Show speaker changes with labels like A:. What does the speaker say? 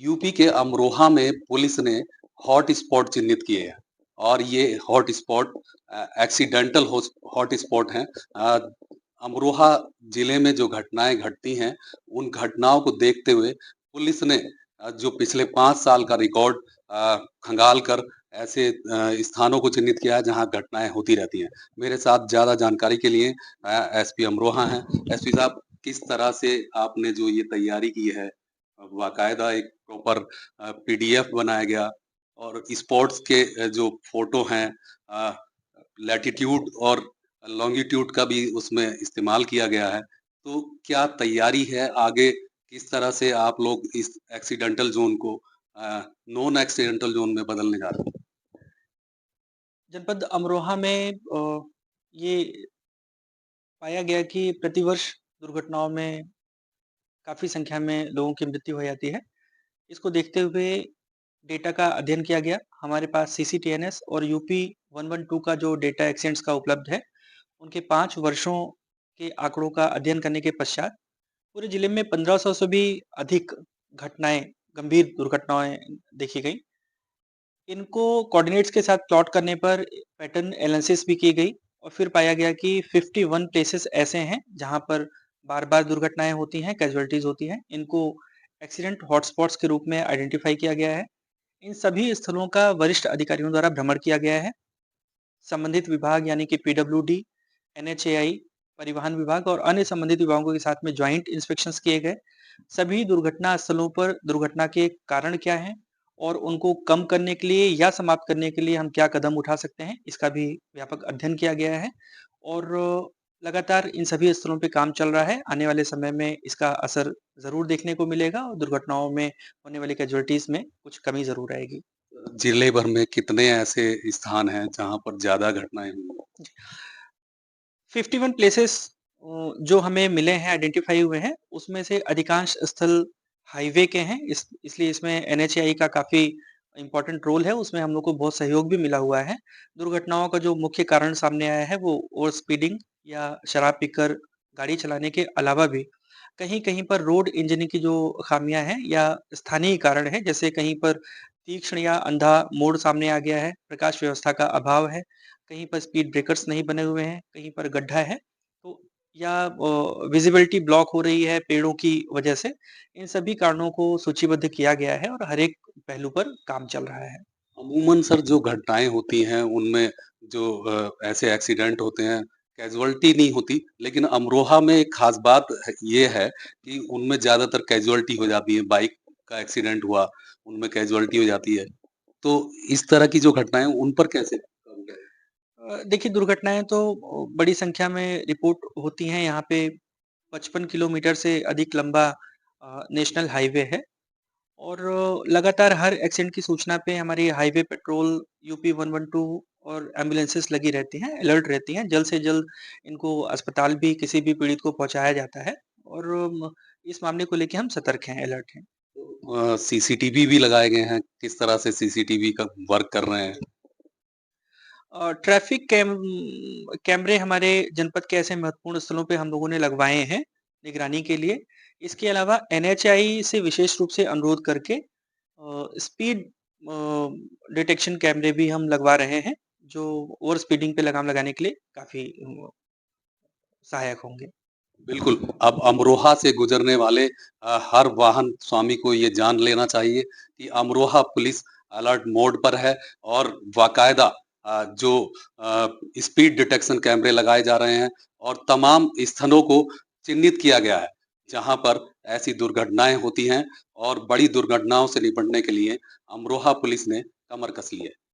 A: UP के अमरोहा में police ने हॉट स्पॉट चिन्हित किए हैं और ये hot spot accidental hot spot हैं। अमरोहा जिले में जो घटनाएं घटती हैं, उन घटनाओं को देखते हुए पुलिस ने जो पिछले 5 साल का रिकॉर्ड खंगाल कर ऐसे स्थानों को चिन्हित किया है जहां घटनाएं होती रहती हैं। मेरे साथ ज्यादा जानकारी के लिए एसपी अमरोहा हैं। एसपी साहब, किस तरह से आपने जो ये तैयारी की है, बाकायदा एक प्रॉपर पीडीएफ बनाया गया और स्पॉट्स के जो फोटो हैं, लैटिट्यूड और लॉन्गिट्यूड का भी उसमें इस्तेमाल किया गया है। तो क्या तैयारी है आगे, किस तरह से आप लोग इस एक्सीडेंटल जोन को नॉन एक्सीडेंटल जोन में बदलने जा रहे हैं?
B: जनपद अमरोहा में ये पाया गया कि प्रतिवर्ष दुर्घटनाओं में काफ़ी संख्या में लोगों की मृत्यु हो जाती है। इसको देखते हुए डेटा का अध्ययन किया गया। हमारे पास सीसीटीएनएस और यूपी 112 का जो डेटा एक्सीडेंट्स का उपलब्ध है, उनके 5 वर्षों के आंकड़ों का अध्ययन करने के पश्चात पूरे जिले में 1500 से भी अधिक घटनाएँ, गंभीर दुर्घटनाएँ देखी गई। इनको कोऑर्डिनेट्स के साथ प्लॉट करने पर पैटर्न एनालिसिस भी की गई और फिर पाया गया कि 51 प्लेसेस ऐसे हैं जहां पर बार-बार दुर्घटनाएं होती हैं, कैजुअल्टीज होती हैं। इनको एक्सीडेंट हॉटस्पॉट्स के रूप में आइडेंटिफाई किया गया है। इन सभी स्थलों का वरिष्ठ अधिकारियों द्वारा भ्रमण किया गया है। संबंधित विभाग यानी कि पीडब्ल्यूडी, एनएचएआई, परिवहन विभाग और अन्य संबंधित विभागों के साथ में ज्वाइंट इंस्पेक्शंस किए गए। सभी दुर्घटना स्थलों पर दुर्घटना के कारण क्या हैं और उनको कम करने के लिए या समाप्त करने के लिए हम क्या कदम उठा सकते हैं, इसका भी व्यापक अध्ययन किया गया है और लगातार इन सभी स्थलों पे काम चल रहा है। आने वाले समय में इसका असर ज़रूर देखने को मिलेगा और दुर्घटनाओं में होने वाली कैजुअल्टीज़ में कुछ कमी ज़रूर आएगी।
A: जिले भर में कितने ऐसे स्थान हैं जहां पर ज्यादा घटनाएं हुई हैं?
B: 51 प्लेसेस जो हमें मिले हैं, आइडेंटिफ़ाई हुए हैं, उसमें से अधिकांश स्थल हाईवे के हैं। इसलिए इसमें एनएचएआई का काफ़ी इम्पोर्टेंट रोल है, उसमें हम लोग को बहुत सहयोग भी मिला हुआ है। दुर्घटनाओं का जो मुख्य कारण सामने आया है, वो ओवर स्पीडिंग या शराब पीकर गाड़ी चलाने के अलावा भी कहीं-कहीं पर रोड इंजीनियरिंग की जो खामियाँ हैं या स्थानीय कारण हैं, जैसे कहीं पर तीक्ष्ण या अंधा मोड़ सामने आ गया है, प्रकाश व्यवस्था का अभाव है, कहीं पर स्पीड ब्रेकर्स नहीं बने हुए हैं, कहीं पर गड्ढा है, तो या विजिबिलिटी ब्लॉक हो रही है पेड़ों की वजह से। इन सभी कारणों को सूचीबद्ध किया गया है और हर एक पहलू पर काम चल रहा है।
A: अमूमन सर, जो घटनाएँ होती हैं उनमें जो ऐसे एक्सीडेंट होते हैं, कैज़ुअल्टी नहीं होती, लेकिन अमरोहा में एक ख़ास बात ये है कि उनमें ज़्यादातर कैज़ुअल्टी हो जाती है। बाइक का एक्सीडेंट हुआ, उनमें कैज़ुअल्टी हो जाती है। तो इस तरह की जो घटनाएँ हैं, उन पर कैसे काबू करें?
B: देखिए दुर्घटनाएँ तो बड़ी संख्या में रिपोर्ट होती हैं। यहाँ पे 55 किलोमीटर से अधिक लंबा नेशनल हाईवे है और लगातार हर एक्सीडेंट की सूचना पे हमारी हाईवे पेट्रोल, यूपी 112 और एम्बुलेंसेस लगी रहती हैं, अलर्ट रहती हैं। जल्द से जल्द इनको अस्पताल भी किसी भी पीड़ित को पहुँचाया जाता है और इस मामले को लेके हम सतर्क हैं, अलर्ट हैं।
A: सीसीटीवी भी लगाए गए हैं, किस तरह से सीसीटीवी का वर्क कर रहे हैं?
B: ट्रैफिक कैमरे हमारे जनपद के ऐसे महत्वपूर्ण स्थलों पे हम लोगों ने लगवाए हैं, निगरानी के लिए। इसके अलावा एनएचएआई से विशेष रूप से अनुरोध करके स्पीड डिटेक्शन कैमरे भी हम लगवा रहे हैं, जो ओवर स्पीडिंग पे लगाम लगाने के लिए काफ़ी सहायक होंगे।
A: बिल्कुल, अब अमरोहा से गुज़रने वाले हर वाहन स्वामी को ये जान लेना चाहिए कि अमरोहा पुलिस अलर्ट मोड पर है और बाकायदा जो अ, स्पीड डिटेक्शन कैमरे लगाए जा रहे हैं और तमाम स्थलों को चिन्हित किया गया है, जहाँ पर ऐसी दुर्घटनाएँ होती हैं और बड़ी दुर्घटनाओं से निपटने के लिए अमरोहा पुलिस ने कमर कस ली है।